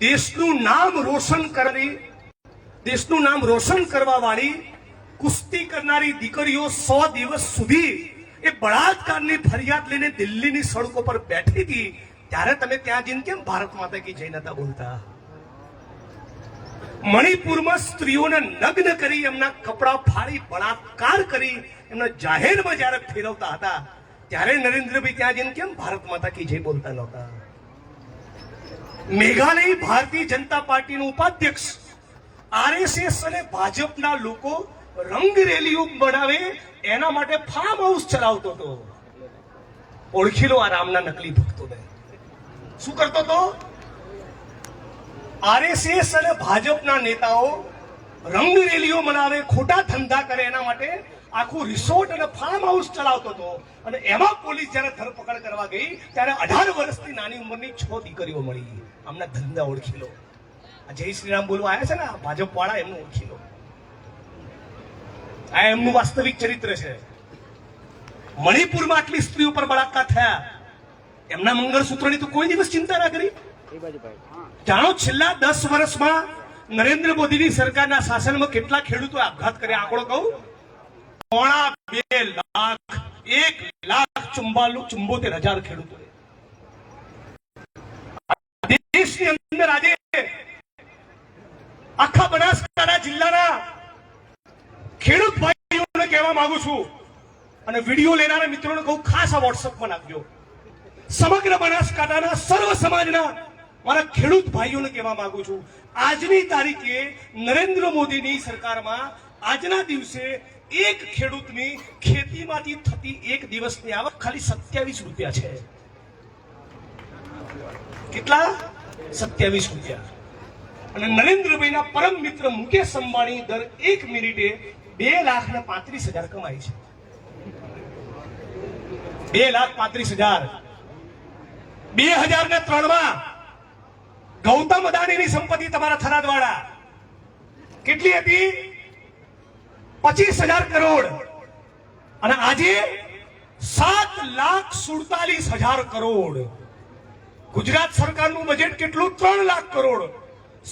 દેશનું નામ રોશન કરવા વાળી કુસ્તી કરનારી દીકરીઓ 100 દિવસ સુધી એ બળાત્કારની ફરિયાદ લઈને દિલ્હીની સડકો પર બેઠી હતી, ત્યારે તમે ત્યાં જઈને કેમ ભારત માતા કી જય નતા બોલતા? મણિપુરમાં સ્ત્રીઓને નગ્ન કરી, એમના કપડા ફાડી બળાત્કાર કરી, એમના જાહેરમાં જયારે ફેરવતા હતા, ત્યારે નરેન્દ્રભાઈ ત્યાં જઈને કેમ ભારત માતા કી જય બોલતા નહોતા? મેઘાલય ભારતીય જનતા પાર્ટીનું ઉપાધ્યક્ષ આરએસએસ અને ભાજપના લોકો રંગ રેલીઓ બનાવે એના માટે ફાર્મ હાઉસ ચલાવતો હતો. ઓળખી લો આ રામના નકલી ભક્તોને. શું કરતો હતો? આરએસએસ અને ભાજપના નેતાઓ રંગ રેલીઓ મનાવે, ખોટા ધંધા કરે, એના માટે આખું રિસોર્ટ અને ફાર્મ હાઉસ ચલાવતો હતો. અને એમાં પોલીસ જયારે ધરપકડ કરવા ગઈ ત્યારે 18 વર્ષની નાની ઉંમરની 6 દીકરીઓ મળી. આમના ધંધા ઓળખી લો. આ જય શ્રી રામ બોલવા આવ્યા છે ને ભાજપ વાળા, એમનું ઓળખી લો. આ એમનું વાસ્તવિક ચરિત્ર છે. મણિપુરમાં આટલી સ્ત્રીઓ પર બળાત્કાર થયા, એમના મંગળસૂત્રની તો કોઈ દિવસ ચિંતા ના કરી. જાણો છેલ્લા 10 વર્ષમાં નરેન્દ્ર મોદીની સરકારના શાસનમાં કેટલા ખેડૂતોએ આપઘાત કર્યા? આંકડો કહું, 2.5 લાખ, 1,74,000 ખેડૂતોએ. દેશની અંદર આજે આખા બનાસકાંઠા જિલ્લાના ખેડૂત ભાઈઓને કહેવા માંગુ છું, અને વિડીયો લેનારા મિત્રોને કહું, ખાસ આ વોટ્સઅપમાં નાખજો. સમગ્ર બનાસકાંઠાના સર્વ સમાજના મારા ખેડૂત ભાઈઓને કહેવા માંગુ છું, આજની તારીખે નરેન્દ્ર મોદીની સરકારમાં આજના દિવસે એક ખેડૂતની ખેતીમાંથી થતી એક દિવસની આવક ખાલી 27 રૂપિયા છે. કેટલા? 27 રૂપિયા. અને નરેન્દ્રભાઈના પરમ મિત્ર મુકેશ અંબાણી દર 1 મિનિટે 2,35,000 કમાય છે. 2,35,000. 2003 ગૌતમ અદાણીની સંપત્તિ તમારા થરાદવાળા કેટલી હતી? 25,000 કરોડ. અને આજે 7,47,000 કરોડ. ગુજરાત સરકારનું બજેટ કેટલું? 3 લાખ કરોડ.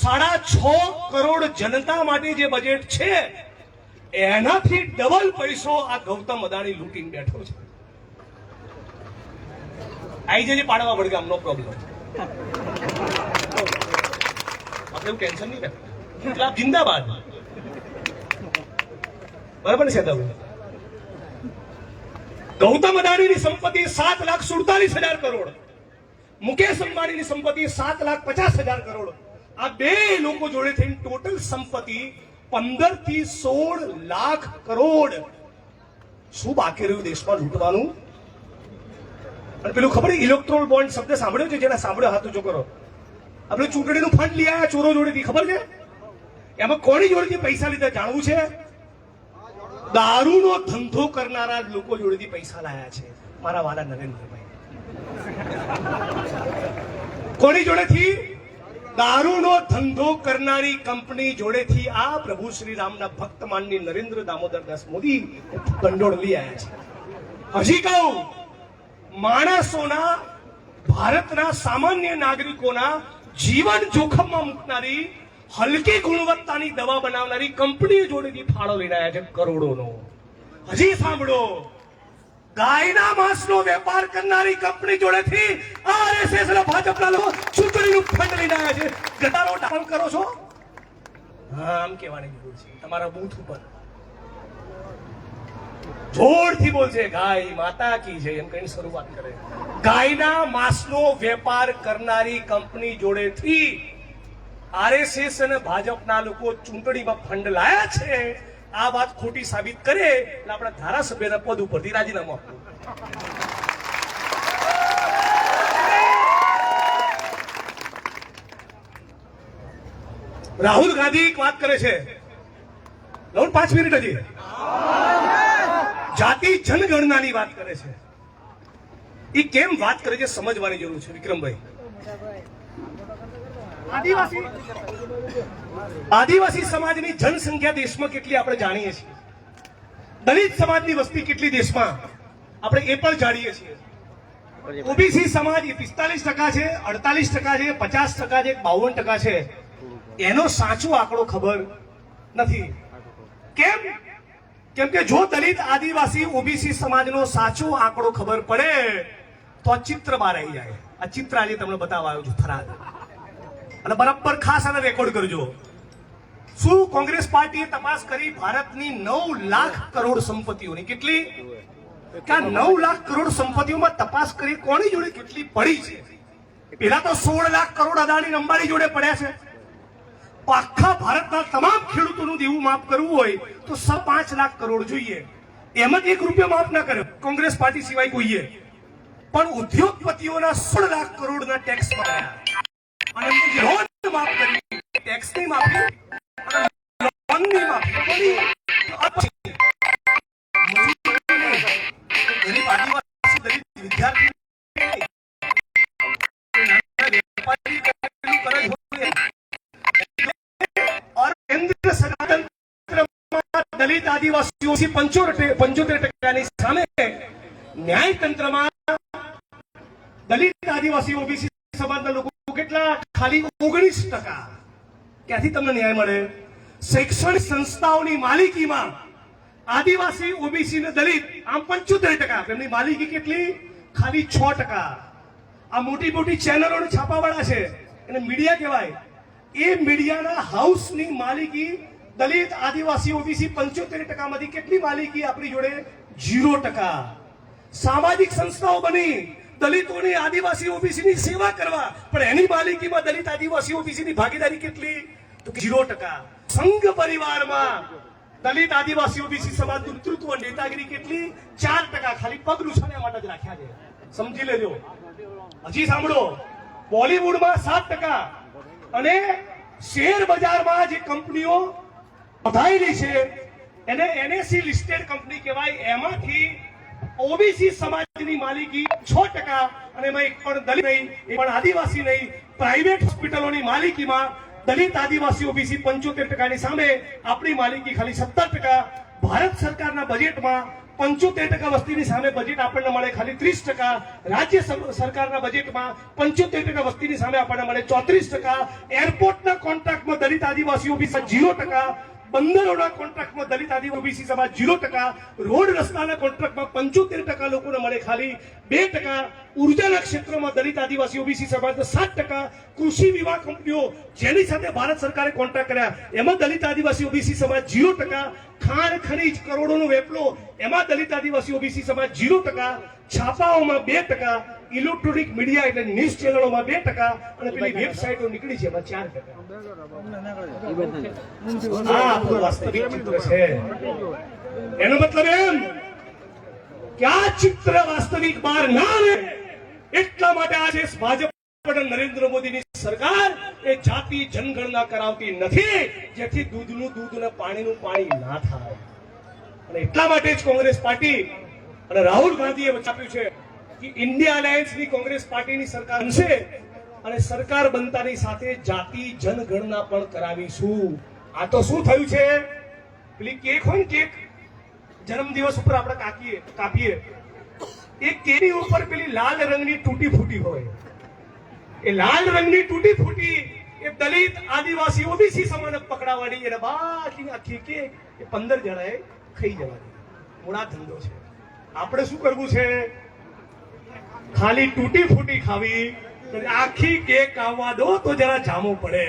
6.5 કરોડ જનતા માટે જે બજેટ છે એનાથી ડબલ પૈસો આ ગૌતમ અદાણી લૂંટીને બેઠો છે. આઈ જજે પાડવા વડગામ, નો પ્રોબ્લેમ. આપણે એવું ટેન્શન નહીં કરતા. જિંદાબાદ. બરાબર છે દાદા? ગૌતમ અદાણીની સંપત્તિ 7,47,000 કરોડ. મુકેશ અંબાણીની સંપત્તિ 7,50,000 કરોડ. આ બે લોકો જોડે થઈને ટોટલ સંપત્તિ 15 થી 16 લાખ કરોડ. શું બાકી રહ્યું દેશમાં લૂંટવાનું? અને પેલું ખબર ઇલેક્ટ્રોલ બોન્ડ શબ્દ સાંભળ્યો છે? જેના સાંભળ્યો હાથ ઊંચો કરો. આપણે ચૂંટણીનું ફંડ લઈ આવ્યા ચોરો જોડેથી, ખબર છે? એમાં કોની જોડેથી પૈસા લીધા જાણવું છે? દારૂનો ધંધો કરનારા લોકો જોડેથી પૈસા લાયા છે મારા વાલા નરેન્દ્રભાઈ. કોની જોડેથી? દારૂનો ધંધો કરનારી કંપની જોડેથી આ પ્રભુ શ્રી રામના ભક્ત માનની નરેન્દ્ર દામોદરદાસ મોદી ભંડોળ લઈ આવ્યા છે. હજી કહું, માણસોના, ભારતના સામાન્ય નાગરિકોના જીવન જોખમમાં મૂકનારી, હલકી ગુણવત્તાની દવા બનાવનારી કંપનીઓ જોડેથી ફાળો લઈ રહ્યા છે કરોડોનો. હજી સાંભળો, ગાયના માંસનો વેપાર કરનારી કંપની જોડેથી આરએસએસ ના ભાજપના લોકો ચૂંટણીનું ફંડ લઈને આવ્યા છે. ગટારો ડાઉન કરો છો? હા, આમ કહેવાની જરૂર છે તમારા બૂથ ઉપર. જોરથી બોલશે, ગાય માતા કી જય એમ કહીને શરૂઆત કરે. ગાયના માંસનો વેપાર કરનારી કંપની જોડેથી આરએસએસ અને ભાજપના લોકો ચૂંટણીમાં ફંડ લાયા છે. આ વાત ખોટી સાબિત કરે એટલે આપણા ધારાસભ્યના પદ ઉપરથી રાજીનામું આપવું. રાહુલ ગાંધી એક વાત કરે છે, 5 મિનિટ હજી. જાતિ જનગણનાની વાત કરે છે. એ કેમ વાત કરે છે સમજવાની જરૂર છે વિક્રમભાઈ. આદિવાસી સમાજની જનસંખ્યા દેશમાં કેટલી આપણે જાણીએ છીએ. દલિત સમાજની વસ્તી કેટલી દેશમાં આપણે એ પણ જાણીએ છીએ. ઓબીસી સમાજ 45% છે, 48% છે, 50% છે, 52% છે. એનો સાચો આંકડો ખબર નથી. કેમ? કેમ કે જો દલિત, આદિવાસી, ઓબીસી સમાજનો સાચો આંકડો ખબર પડે તો આ ચિત્ર બહાર આવી જાય. આ ચિત્ર આજે તમને બતાવવા આવ્યો છું થરાદ. અને બરાબર ખાસ આને રેકોર્ડ કરજો. શું કોંગ્રેસ પાર્ટીએ તપાસ કરી ભારતની 9 લાખ કરોડ સંપત્તિઓની? કેટલી? કે 9 લાખ કરોડ સંપત્તિઓમાં તપાસ કરી કોની જોડે કેટલી પડી છે? પેલા તો 16 લાખ કરોડ અદાણી અંબાણી જોડે પડ્યા છે. આખા ભારતના તમામ ખેડૂતોનું દેવું માફ કરવું હોય તો 5 લાખ કરોડ જોઈએ. એમાં 1 રૂપિયો માફ ના કર્યો કોંગ્રેસ પાર્ટી સિવાય કોઈએ. પણ ઉદ્યોગપતિઓના 16 લાખ કરોડના ટેક્સ ભર્યા. અને લોન માફ કરી, ટેક્સની માફી, લોનની માફી. ગરીબ આદિવાસી, દલિત વિદ્યાર્થી દલિત આદિવાસીઓ 75% સામે ન્યાયતંત્રમાં દલિત આદિવાસી ઓબીસી સમાજના લોકો કેટલા? ખાલી 19%. ક્યાંથી તમને ન્યાય મળે? શૈક્ષણિક સંસ્થાઓની માલિકીમાં આદિવાસી, ઓબીસી ને દલિત આમ 75%. એમની માલિકી કેટલી? ખાલી 6%. આ મોટી મોટી ચેનલોને છાપાવાળા છે, એને મીડિયા કહેવાય. એ મીડિયાના હાઉસની માલિકી દલિત, આદિવાસી, ઓબીસી 75% માંથી કેટલી માલિકી આપણી જોડે? 0%. સામાજિક સંસ્થાઓ બની, દલિતોની આદિવાસી ઓબીસીની સેવા કરવા, પણ એની માલિકીમાં દલિત આદિવાસી ઓબીસીની ભાગીદારી કેટલી? તો 0%. સંઘ પરિવારમાં દલિત આદિવાસી ઓબીસી સમાજનું નેતૃત્વ નેતાગીરી કેટલી? 4%. ખાલી પગ લૂછાડવા માટે જ રાખ્યા છે, સમજી લેજો. હજી સાંભળો, બોલિવૂડમાં 7%, અને શેર બજારમાં જે કંપનીઓ નોંધાયેલી છે એને NSE લિસ્ટેડ કંપની કહેવાય, એમાંથી ઓબીસી સમાજની માલિકી 6%, અને એમાં એક પણ દલિત નહીં, એક પણ આદિવાસી નહીં. પ્રાઇવેટ હોસ્પિટલોની માલિકીમાં દલિત આદિવાસી ઓબીસી 75%ની સામે આપણી માલિકી ખાલી 17%. ભારત સરકારના બજેટમાં 75% વસ્તીની સામે બજેટ આપણને મળે ખાલી 30%. રાજ્ય સરકારના બજેટમાં 75% વસ્તીની સામે આપણને મળે 34%. એરપોર્ટના કોન્ટ્રાક્ટમાં દલિત આદિવાસી ઓબીસી 0%. બંદરોના કોન્ટ્રાક્ટમાં દલિત આદિવાસી ઓબીસી સમાજ 0%. રોડ રસ્તાના કોન્ટ્રાક્ટમાં 75% લોકોને મળે ખાલી 2%. ઉર્જાના ક્ષેત્રમાં દલિત આદિવાસી ઓબીસી સમાજને 7%. કૃષિ વીમા કંપનીઓ જેની સાથે ભારત સરકારે કોન્ટ્રાક્ટ કર્યા એમાં દલિત આદિવાસી ઓબીસી સમાજ 0%. ખાણ ખનીજ કરોડોનો વેપલો એમાં દલિત આદિવાસી ઓબીસી સમાજ 0%. છાપાઓમાં 2%. ઇલેક્ટ્રોનિક મીડિયા એટલે ન્યૂઝ ચેનલોમાં 2%, અને પેલી વેબસાઇટો નીકળી છે એમાં 4%. આ આપણું વાસ્તવિક ચિત્ર છે. એનો મતલબ એમ કે આ ચિત્ર વાસ્તવિક બહાર ના આવે એટલા માટે આજે ભાજપ અને નરેન્દ્ર મોદીની સરકાર એ જાતિ જનગણના કરાવતી નથી, જેથી દૂધનું દૂધ અને પાણીનું પાણી ના થાય. અને એટલા માટે જ કોંગ્રેસ પાર્ટી અને રાહુલ ગાંધીએ આપ્યું છે કે ઇન્ડિયા અલાયન્સની કોંગ્રેસ પાર્ટીની સરકાર બનશે, અને સરકાર બનતાની સાથે જાતિ જનગણના પણ કરાવીશું. આ તો શું થયું છે? પેલી કેક હોય ને, કેક જન્મદિવસ ઉપર આપણે કાપીએ, એ કેરી ઉપર પેલી લાલ રંગની તૂટી ફૂટી હોય, એ લાલ રંગની તૂટી ફૂટી એ દલિત આદિવાસી ઓબીસી સમાજને પકડાવવાની, અને બાકી આખી કેક એ 15 જણાએ ખાઈ જવાની. મોડા ધંધો છે. આપણે શું કરવું છે? ખાલી તૂટી ફૂટી ખાવી, આખી કેક આવવા દો તો જરા જામો પડે.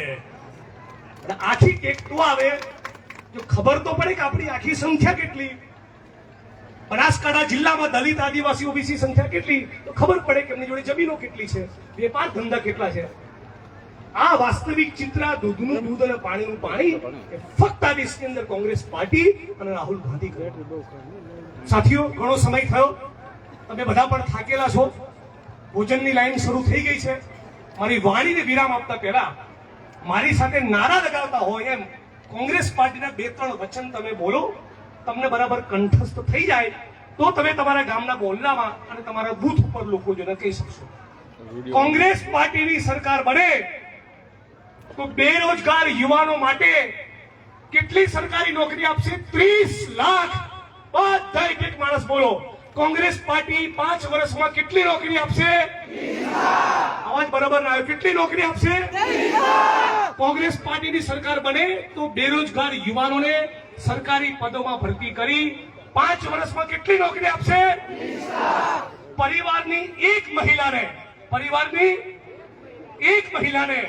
આખી કેક તો આવે જો ખબર તો પડે કે આપણી આખી સંખ્યા કેટલી. બનાસકાંઠા જિલ્લામાં દલિત આદિવાસી ઓબીસી સંખ્યા કેટલી તો ખબર પડે કે એમની જોડે જમીનો કેટલી છે, વેપાર ધંધા કેટલા છે. આ વાસ્તવિક ચિત્ર, દૂધનું દૂધ અને પાણીનું પાણી, એ ફક્ત આ દેશની અંદર કોંગ્રેસ પાર્ટી અને રાહુલ ગાંધી કરે. સાથીઓ, ઘણો સમય થયો, તમે બધા પણ થાકેલા છો, ભોજનની લાઈન શરૂ થઈ ગઈ છે. મારી વાણીને વિરામ આપતા પહેલા મારી સાથે નારા લગાવતા હોય એમ કોંગ્રેસ પાર્ટીના 2-3 વચન તમે બોલો, તમને બરાબર કંઠસ્થ થઈ જાય તો તમે તમારા ગામના બોલનામાં અને તમારા બૂથ ઉપર લોકો જોઈને કહી શકશો. કોંગ્રેસ પાર્ટીની સરકાર બને તો બેરોજગાર યુવાનો માટે કેટલી સરકારી નોકરી આપશે? 30 લાખ. બધા એક માણસ બોલો, કોંગ્રેસ પાર્ટી 5 વર્ષમાં કેટલી નોકરી આપશે? અવાજ બરાબર ના આવ્યો. કેટલી નોકરી આપશે? કોંગ્રેસ પાર્ટીની સરકાર બને તો બેરોજગાર યુવાનોને સરકારી પદોમાં ભરતી કરી 5 વર્ષમાં કેટલી નોકરી આપશે? પરિવારની એક મહિલાને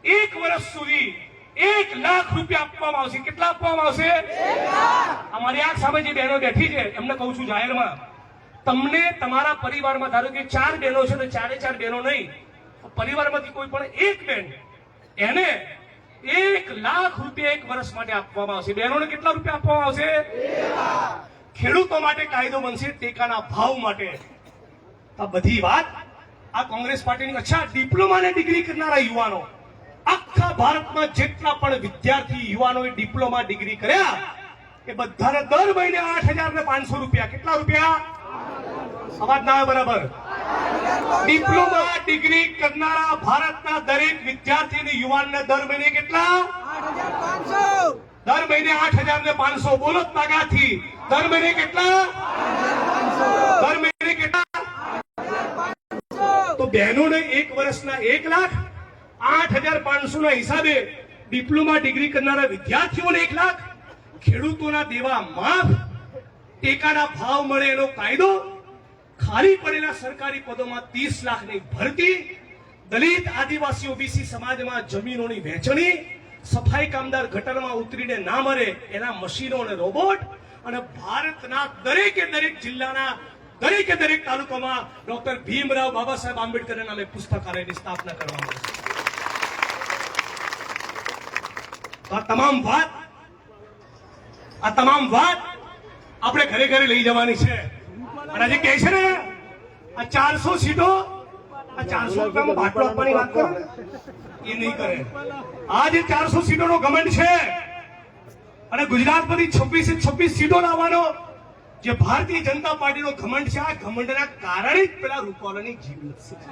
1 વર્ષ સુધી 1 લાખ રૂપિયા આપવામાં આવશે. કેટલા આપવામાં આવશે? અમારી આ સામે જે બહેનો બેઠી છે એમને કહું છું જાહેરમાં, તમને તમારા પરિવારમાં ધારો કે 4 બહેનો છે તો 4 બહેનો નહીં, પરિવારમાંથી કોઈ પણ એક બેન એને 1 લાખ રૂપિયા 1 વર્ષ માટે આપવામાં આવશે. બહેનોને કેટલા રૂપિયા આપવામાં આવશે? ખેડૂતો માટે કાયદો બનશે ટેકાના ભાવ માટે. આ બધી વાત આ કોંગ્રેસ પાર્ટીની. અચ્છા, ડિપ્લોમાને ડિગ્રી કરનારા યુવાનો, આખા ભારતમાં જેટલા પણ વિદ્યાર્થી યુવાનોએ ડિપ્લોમા ડિગ્રી કર્યા એ બધાને દર મહિને 8,500 રૂપિયા. કેટલા રૂપિયા? અવાજ ના આવે બરાબર. ડિપ્લોમા ડિગ્રી કરનારા ભારતના દરેક વિદ્યાર્થી અને યુવાનને દર મહિને કેટલા? 8,500. દર મહિને 8,500. બોલો તાકાતથી. દર મહિને કેટલા? 8,500. દર મહિને કેટલા? 8,500. તો બહેનોને 1 વર્ષના 1 લાખ, 8,500 ના હિસાબે ડિપ્લોમા ડિગ્રી કરનારા વિદ્યાર્થીઓને 1 લાખ, ખેડૂતોના દેવા માફ, ટેકાના ભાવ મળે એનો કાયદો, ખાલી પડેલા સરકારી પદોમાં 30 લાખની ભરતી, દલિત આદિવાસી ઓબીસી સમાજમાં જમીનોની વહેંચણી, સફાઈ કામદાર ગટરમાં ઉતરીને ના મરે એના મશીનો અને રોબોટ, અને ભારતના દરેક જિલ્લાના દરેકે દરેક તાલુકામાં ડોક્ટર ભીમરાવ બાબા સાહેબ આંબેડકરના નામે પુસ્તકાલયની સ્થાપના કરવામાં આવશે. તો આ તમામ વાત આપણે ઘરે ઘરે લઈ જવાની છે. અને જે કહે છે ને આ 400 સીટો, આ 400 રૂપિયામાં બાટલો આપવાની વાત કરે એ નહીં કરે. આ જે 400 સીટોનો ઘમંડ છે અને ગુજરાતમાંથી 26 સીટો લાવવાનો જે ભારતીય જનતા પાર્ટીનો ઘમંડ છે, આ ઘમંડના કારણે જ પેલા રૂપાલાની જીવ લપસી છે.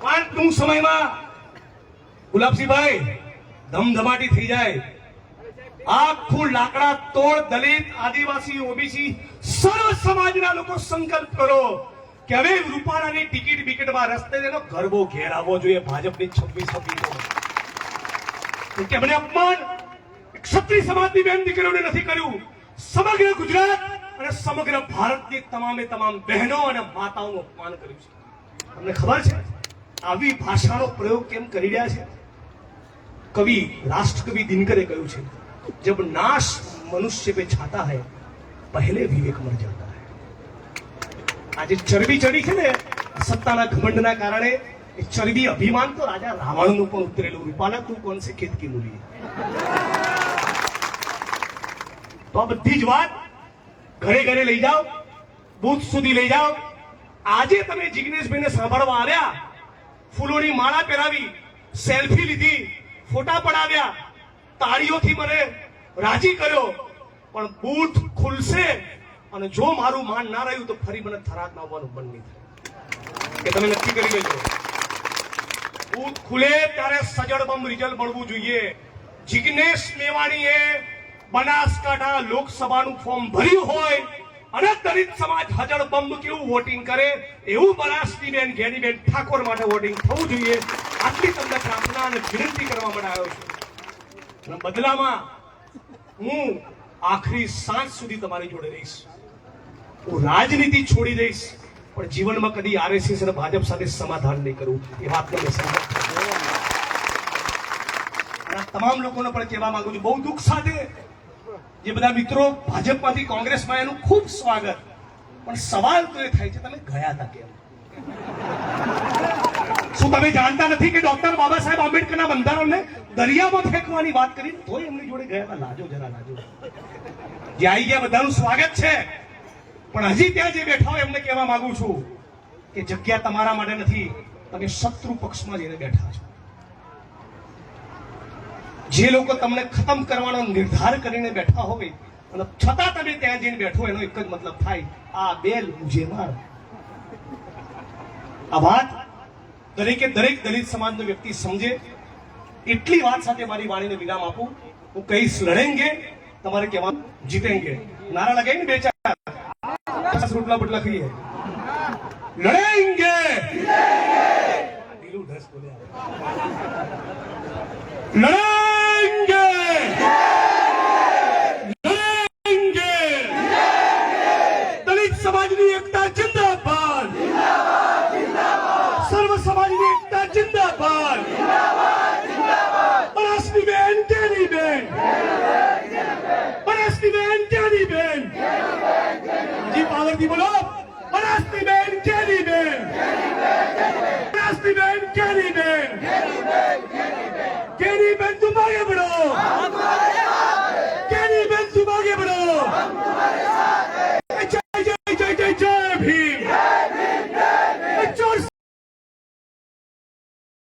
પણ ટૂંક સમયમાં ગુલાબસિંહભાઈ ધમધમાટી થઈ જાય. આખું લાકડા તોડ દલિત, આદિવાસી, ઓબીસી સર્વ સમાજના લોકો સંકલ્પ કરો કે હવે રૂપાલાની ટિકિટ બિકિટમાં રસ્તે એનો ગરબો ઘેર આવવો જોઈએ. ભાજપની 26 સીટો કેમને અપમાન ક્ષત્રિય સમાજની બેન દીકરીઓને નથી કર્યું. સમગ્ર ગુજરાત અને સમગ્ર ભારતની તમામ બહેનો અને માતાઓનું અપમાન કર્યું છે. તમને ખબર છે આવી ભાષાનો પ્રયોગ કેમ કરી રહ્યા છે? કવિ રાષ્ટ્રકવિ દિનકરે કહ્યું છે, जब नाश मनुष्य पे छाता है पहले विवेक मर जाता है. આજે ચરબી ચડી છે ને સત્તાના ઘમંડના કારણે, એ ચરબી અભિમાન તો રાજા રાવણનું પણ ઉતરેલું. રૂપાલા તું કોણ સે ખેત કી મૂલી. તો આ બધી જ વાત ઘરે ઘરે લઈ જાઓ, બૂથ સુધી લઈ જાઓ. આજે તમે જિગ્નેશભાઈને સાંભળવા આવ્યા, ફૂલોની માળા પહેરાવી, સેલ્ફી લીધી, ફોટા પડાવ્યા, તાળીઓથી મને રાજી કર્યો. પણ બૂથ ખુલશે અને જો મારું માન ના રહ્યું તો ફરી મને થરાદ આવવાનું મન નહીં થાય. કે તમે નક્કી કરી લેજો. બૂથ ખુલે ત્યારે સજડ બમ રિઝલ્ટ મળવું જોઈએ. જિગ્નેશ મેવાણીએ બનાસકાંઠા લોકસભાનું ફોર્મ ભર્યું હોય અને દલિત સમાજ હજળ બંબ કેવું વોટિંગ કરે એવું બનાસની બેન ઘેરીબેન ઠાકોર માટે વોટિંગ થવું જોઈએ. આટલી તમને પ્રાર્થના અને વિનંતી કરવા માટે આવ્યો છું. બદલામાં હું આખરી સાંજ સુધી તમારી જોડે રહીશ. હું રાજનીતિ છોડી દઈશ પણ જીવનમાં કદી આરએસએસ અને ભાજપ સાથે સમાધાન નહીં કરું. એ વાતનો મેં સમજ. તમામ લોકોને પણ કહેવા માંગુ છું, બહુ દુઃખ સાથે જે બધા મિત્રો ભાજપમાંથી કોંગ્રેસમાં, એનું ખૂબ સ્વાગત. પણ સવાલ તો એ થાય છે તમે ગયા હતા કેમ? શું તમે જાણતા નથી કે ડોક્ટર બાબા સાહેબ આંબેડકરના બંધારણને દરિયામાં ફેંકવાની વાત કરી તોય એમની જોડે ગયા હતા? લાજો જરા લાજો. જે આવી ગયા બધાનું સ્વાગત છે, પણ હજી ત્યાં જે બેઠા હોય એમને કહેવા માંગુ છું કે જગ્યા તમારા માટે નથી, તમે શત્રુ પક્ષમાં જઈને બેઠા છો. જે લોકો તમને ખતમ કરવાનો નિર્ધાર કરીને બેઠા હોય અને છતાં તમે ત્યાં જઈને બેઠો, એનો એક જ મતલબ થાય, આ બેલ મુજે માર. આ વાત દરેકે દરેક દલિત સમાજનો વ્યક્તિ સમજે એટલી વાત સાથે મારી વાણીને વિરામ આપું. હું કહીશ લડેંગે, તમારે કહેવા જીતેંગે. નારા લગાવીને બે ચાર રોટલા બોટલા ખાઈએ. લડેંગે, ઢીલું ઢસ બોલ્યા. લડેંગે, લડેંગે. દલિત સમાજની એકતા જિંદાબાદ, સર્વ સમાજની એકતા જિંદાબાદ. બનાસની બેન તેની બેન, બનાસની બેન તેની બેન. હજી પાવરથી બોલો. બનાસની બેન તેની બેન, બનાસની બેન તેની બેન.